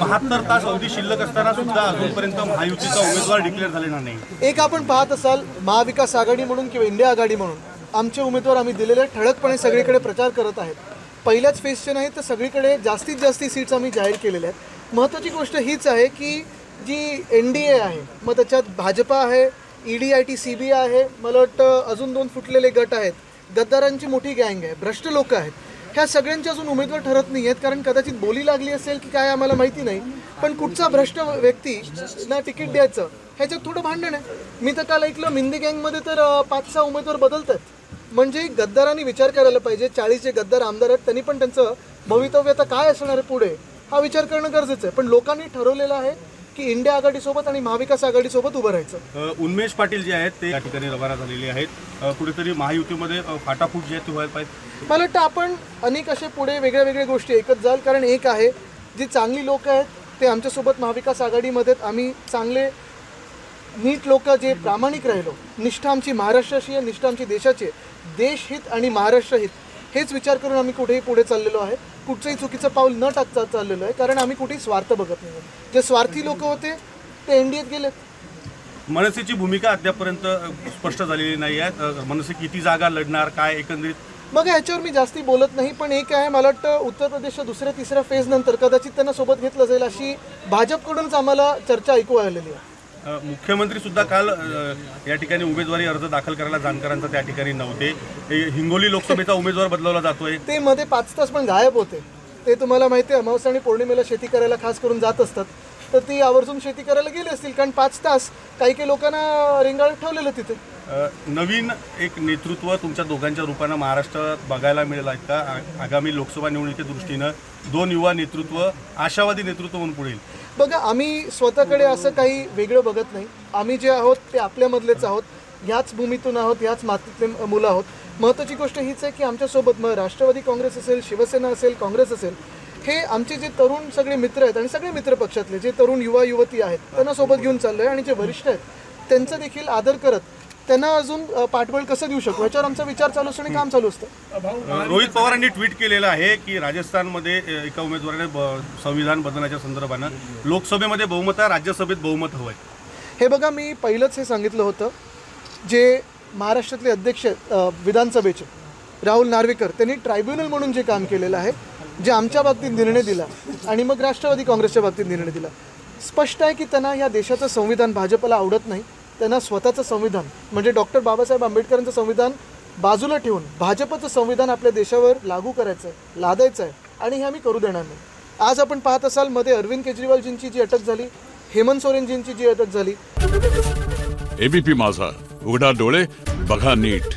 72 तास अवधी शिल्लक असताना सुद्धा अजूनपर्यंत महायुतीचा उमेदवार डिक्लेअर झालेला नाही। एक आपण पाहत असाल महाविकास आघाडी म्हणून किंवा इंडिया आघाडी म्हणून आमचे उमेदवार आम्ही दिलेले ठळकपणे सगळीकडे प्रचार करत आहेत। पहिल्याच फेजचे नाही तर सगळीकडे जास्तीत जास्त सीट्स आम्ही जाहीर केलेल्या आहेत। महत्त्वाची गोष्ट हीच आहे की जी NDA आहे, मग त्याच्यात भाजपा आहे, ED CBI आहे, मला वाटतं अजून 2 फुटलेले गट आहेत, गद्दारांची मोठी गँग आहे, भ्रष्ट लोक आहेत। ह्या सगळ्यांचे अजून उमेदवार ठरत नाही आहेत, कारण कदाचित बोली लागली असेल की काय आम्हाला माहिती नाही, पण कुठचा भ्रष्ट व्यक्ती ना तिकीट द्यायचं ह्याच्यात थोडं भांडण आहे। मी तर काल ऐकलं मिंदी गँगमध्ये तर 5-6 उमेदवार बदलतात। म्हणजे गद्दारांनी विचार करायला पाहिजे। 40 जे गद्दार आमदार आहेत त्यांनी पण त्यांचं भवितव्य आता काय असणार आहे पुढे हा विचार करणं गरजेचं आहे। पण लोकांनी ठरवलेलं आहे की इंडिया आघाडीसोबत आणि महाविकास आघाडीसोबत उभं राहायचं। उन्मेष पाटील जे आहेत ते या ठिकाणी रवाना झालेले आहेत। कुठेतरी महायुतीमध्ये फाटाफूट जी आहे ती व्हायला पाहिजे। मला वाटतं आपण अनेक असे पुढे वेगळ्या गोष्टी एकच जाल, कारण एक आहे जी चांगली लोक आहेत ते आमच्यासोबत महाविकास आघाडीमध्ये आम्ही चांगले नीट लोक जे प्रामाणिक राहिलो, निष्ठा आमची महाराष्ट्राशी आहे, निष्ठा आमची देशाची आहे, देशहित आणि महाराष्ट्रहित हेच विचार करून आम्ही कुठेही पुढे चाललेलो आहे। कुठचंही चुकीचं पाऊल न टाकता चाललेलो आहे, कारण आम्ही कुठेही स्वार्थ बघत नाही। जे स्वार्थी लोक होते ते NDAत गेलेत। मनसेची भूमिका अद्यापर्यंत स्पष्ट झालेली नाही आहे। मनसे किती जागा लढणार काय एकंदरीत मग ह्याच्यावर मी जास्ती बोलत नाही, पण एक आहे मला वाटतं उत्तर प्रदेशच्या 2-3 फेज नंतर कदाचित त्यांना सोबत घेतलं जाईल अशी भाजपकडूनच आम्हाला चर्चा ऐकू आलेली आहे। मुख्यमंत्री सुद्धा काल या ठिकाणी उमेदवारी अर्ज दाखल करायला जाणकारांचा त्या ठिकाणी नव्हते। हिंगोली लोकसभेचा उमेदवार बदलवला जातोय, ते मध्ये 5 तास पण गायब होते। ते तुम्हाला माहिती आहे अमावस्या आणि पौर्णिमेला शेती करायला खास करून जात असतात, तर ती आवर्जून शेती करायला गेली असतील, कारण 5 तास काही लोकांना रेंगाळत ठेवलेलं तिथे। नवीन एक नेतृत्व तुमच्या दोघांच्या रूपानं महाराष्ट्रात बघायला मिळेल आहे का? आगामी लोकसभा निवडणुकीच्या दृष्टीनं 2 युवा नेतृत्व आशावादी नेतृत्व म्हणून पुढे येईल। बघा, आम्ही स्वतःकडे असं काही वेगळं बघत नाही। आम्ही जे आहोत ते आपल्यामधलेच आहोत, ह्याच भूमीतून आहोत, ह्याच मातीतले मुलं आहोत। महत्त्वाची गोष्ट हीच आहे की आमच्यासोबत मग राष्ट्रवादी काँग्रेस असेल, शिवसेना असेल, काँग्रेस असेल, हे आमचे जे तरुण सगळे मित्र आहेत आणि सगळे मित्र पक्षातले जे तरुण युवा युवती आहेत त्यांना सोबत घेऊन चाललो आहे, आणि जे वरिष्ठ आहेत त्यांचा देखील आदर करत त्यांना अजून पाठबळ कसं देऊ शकू याच्यावर आमचा विचार चालू असतो आणि काम चालू असतं। रोहित पवारांनी ट्विट केलेलं आहे की राजस्थानमध्ये एका उमेदवाराने संविधान बदलण्याच्या संदर्भानं लोकसभेमध्ये बहुमत आहे, राज्यसभेत बहुमत हवं आहे। हे बघा, मी पहिलंच हे सांगितलं होतं, जे महाराष्ट्रातले अध्यक्ष विधानसभेचे राहुल नार्वेकर त्यांनी ट्रायब्युनल म्हणून जे काम केलेलं आहे, जे आमच्या बाबतीत निर्णय दिला आणि मग राष्ट्रवादी काँग्रेसच्या बाबतीत निर्णय दिला, स्पष्ट आहे की त्यांना या देशाचं संविधान भाजपला आवडत नाही। त्यांना स्वतःचं संविधान म्हणजे डॉक्टर बाबासाहेब आंबेडकरांचं संविधान बाजूला ठेवून भाजपचं संविधान आपल्या देशावर लागू करायचं आहे, लादायचं आहे, आणि हे आम्ही करू देणार नाही। आज आपण पाहत असाल मध्ये अरविंद केजरीवालजींची जी अटक झाली, हेमंत सोरेनजींची जी अटक झाली। ABP माझा, उघडा डोळे बघा नीट।